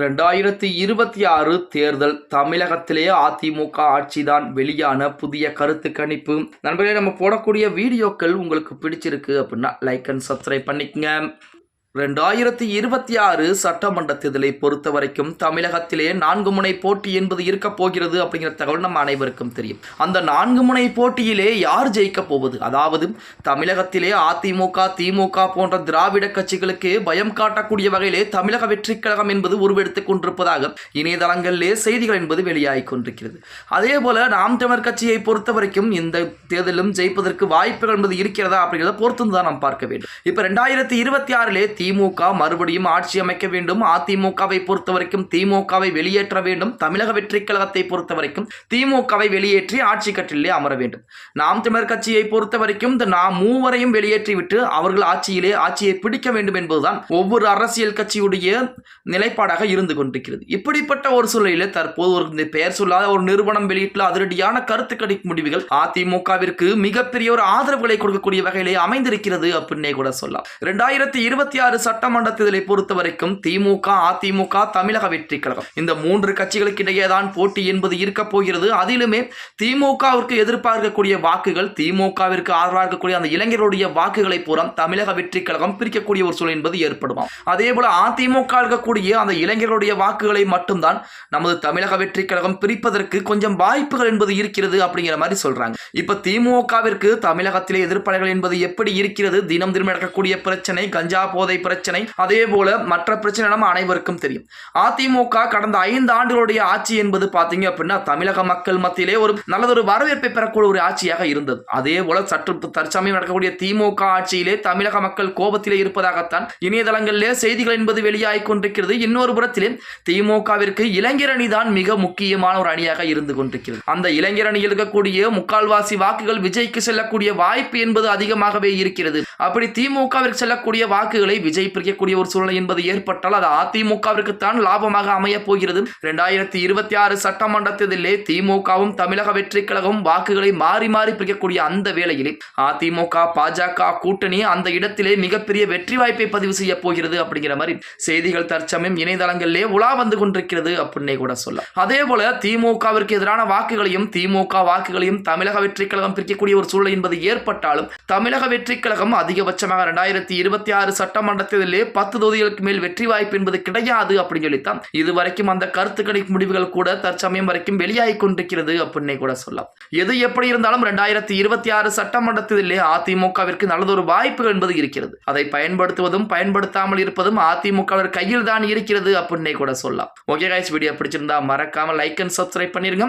2026 தேர்தல் தமிழகத்திலே அதிமுக ஆட்சிதான் வெளியான புதிய கருத்து கணிப்பு. நண்பர்களே, நம்ம போடக்கூடிய வீடியோக்கள் உங்களுக்கு பிடிச்சிருக்கு அப்படின்னா லைக் அண்ட் சப்ஸ்கிரைப் பண்ணிக்கங்க. 2026 சட்டமன்ற தேர்தலை பொறுத்த வரைக்கும் தமிழகத்திலே 4 முனை போட்டி என்பது இருக்க போகிறது அப்படிங்கிற தகவல் நம்ம அனைவருக்கும் தெரியும். அந்த 4 முனை போட்டியிலே யார் ஜெயிக்க போவது, அதாவது தமிழகத்திலே அதிமுக, திமுக போன்ற திராவிட கட்சிகளுக்கு பயம் காட்டக்கூடிய வகையிலே தமிழக வெற்றி கழகம் என்பது உருவெடுத்துக் கொண்டிருப்பதாக இணையதளங்களிலே செய்திகள் என்பது வெளியாகி கொண்டிருக்கிறது. அதே போல நாம் தமிழர் கட்சியை பொறுத்த வரைக்கும் இந்த தேர்தலும் ஜெயிப்பதற்கு வாய்ப்புகள் என்பது இருக்கிறதா அப்படிங்கிறத பொறுத்து தான் நாம் பார்க்க வேண்டும். இப்ப 2026 திமுக மறுபடியும் ஆட்சி அமைக்க வேண்டும். அதிமுகவை பொறுத்த வரைக்கும் திமுகவை வெளியேற்ற வேண்டும். தமிழக வெற்றி கழகத்தை பொறுத்த வரைக்கும் திமுகவை வெளியேற்றி ஆட்சி கட்டிலே அமர வேண்டும். நாம் தமிழர் கட்சியை பொறுத்த வரைக்கும் இந்த மூவரையும் வெளியேற்றிவிட்டு அவர்கள் ஆட்சியை பிடிக்க வேண்டும் என்பதுதான் ஒவ்வொரு அரசியல் கட்சியுடைய நிலைப்பாடாக இருந்து கொண்டிருக்கிறது. இப்படிப்பட்ட ஒரு சூழலில் தற்போது ஒரு பெயர் சொல்லாத ஒரு நிறுவனம் வெளியிட்டுள்ள அதிரடியான கருத்து கணிப்பு முடிவுகள் அதிமுகவிற்கு மிகப்பெரிய ஒரு ஆதரவுகளை கொடுக்கக்கூடிய வகையிலே அமைந்திருக்கிறது அப்படின்னே கூட சொல்லலாம். 2026 சட்டமன்ற தேர்தலை பொறுத்த வரைக்கும் திமுக, அதிமுக, தமிழக வெற்றி கழகம் இந்த 3 கட்சிகளுக்கு இடையே தான் போட்டி என்பது இருக்க போகிறது. அதிலுமே திமுகவிற்கு எதிர்பார்க்கக்கூடிய வாக்குகள், திமுகவிற்கு ஆதரவாக இருக்கக்கூடிய அந்த இளைஞர்களுடைய வாக்குகளை பூரா தமிழக வெற்றி கழகம் பிரிக்கக்கூடிய ஒரு சூழல் என்பது ஏற்படுமா. அதே போல அதிமுக இருக்கக்கூடிய அந்த இளைஞர்களுடைய வாக்குகளை மட்டும்தான் நமது தமிழக வெற்றி கழகம் பிரிப்பதற்கு கொஞ்சம் வாய்ப்புகள் என்பது இருக்கிறது அப்படிங்கிற மாதிரி சொல்றாங்க. இப்ப திமுகவிற்கு தமிழகத்திலே எதிர்ப்பாளர்கள் என்பது எப்படி இருக்கிறது, தினம் நடக்கக்கூடிய பிரச்சனை, கஞ்சா போதை பிரச்சனை, அதே போல மற்ற பிரச்சனை நம்ம அனைவருக்கும் தெரியும். அதிமுக கடந்த 5 ஆண்டுகளுடைய ஆட்சி என்பது பாத்தீங்க அப்படின்னா தமிழக மக்கள் மத்தியிலே ஒரு நல்லதொரு வரவேற்பை பெறக்கூடிய ஒரு ஆட்சியாக இருந்தது. அதே போல சற்று தற்சமயம் நடக்கக்கூடிய திமுக ஆட்சியிலே தமிழக மக்கள் கோபத்திலே இருப்பதாகத்தான் இணையதளங்களிலே செய்திகள் என்பது வெளியாகி கொண்டிருக்கிறது. இன்னொரு புறத்திலே திமுகவிற்கு இளைஞர் அணி தான் மிக முக்கியமான ஒரு அணியாக இருந்து கொண்டிருக்கிறது. அந்த இளைஞர் அணியில் இருக்கக்கூடிய முக்கால்வாசி வாக்குகள் விஜய்க்கு செல்லக்கூடிய வாய்ப்பு என்பது அதிகமாகவே இருக்கிறது. அப்படி திமுகவிற்கு செல்லக்கூடிய வாக்குகளை விஜய் பிரிக்கக்கூடிய ஒரு சூழ்நிலை என்பது ஏற்பட்டால் அது அதிமுகவிற்கு தான் லாபமாக அமைய போகிறது. 2026 சட்டமன்ற தேர்தலிலே திமுகவும் தமிழக வெற்றி கழகமும் வாக்குகளை மாறி மாறி பிரிக்கக்கூடிய அந்த வேளையிலே அதிமுக பாஜக கூட்டணி அந்த இடத்திலே மிகப்பெரிய வெற்றி வாய்ப்பை பதிவு செய்ய போகிறது அப்படிங்கிற மாதிரி செய்திகள் தற்சமயம் இணையதளங்களிலே உலா வந்து கொண்டிருக்கிறது அப்படின்னே கூட சொல்லலாம். அதே போல திமுகவிற்கு எதிரான வாக்குகளையும் திமுக வாக்குகளையும் தமிழக வெற்றி கழகம் பிரிக்கக்கூடிய ஒரு சூழ்நிலை என்பது ஏற்பட்டாலும் தமிழக வெற்றி கழகம் அதிகபட்சமாக 2026 சட்டமன்ற தேர்தலிலே 10 தொகுதிகளுக்கு மேல் வெற்றி வாய்ப்பு என்பது கிடையாது அப்படின்னு சொல்லித்தான் இதுவரைக்கும் அந்த கருத்து கணிப்பு முடிவுகள் கூட தற்சமயம் வரைக்கும் வெளியாகி கொண்டிருக்கிறது அப்படின்னே கூட சொல்லலாம். எது எப்படி இருந்தாலும் 2026 சட்டமன்ற தேர்தலிலே அதிமுகவிற்கு நல்லதொரு வாய்ப்புகள் என்பது இருக்கிறது. அதை பயன்படுத்துவதும் பயன்படுத்தாமல் இருப்பதும் அதிமுக கையில் தான் இருக்கிறது அப்படின்னே கூட சொல்லலாம். ஓகே கைஸ், வீடியோ பிடிச்சிருந்தா மறக்காம லைக் அண்ட் சப்ஸ்கிரைப் பண்ணிருங்க.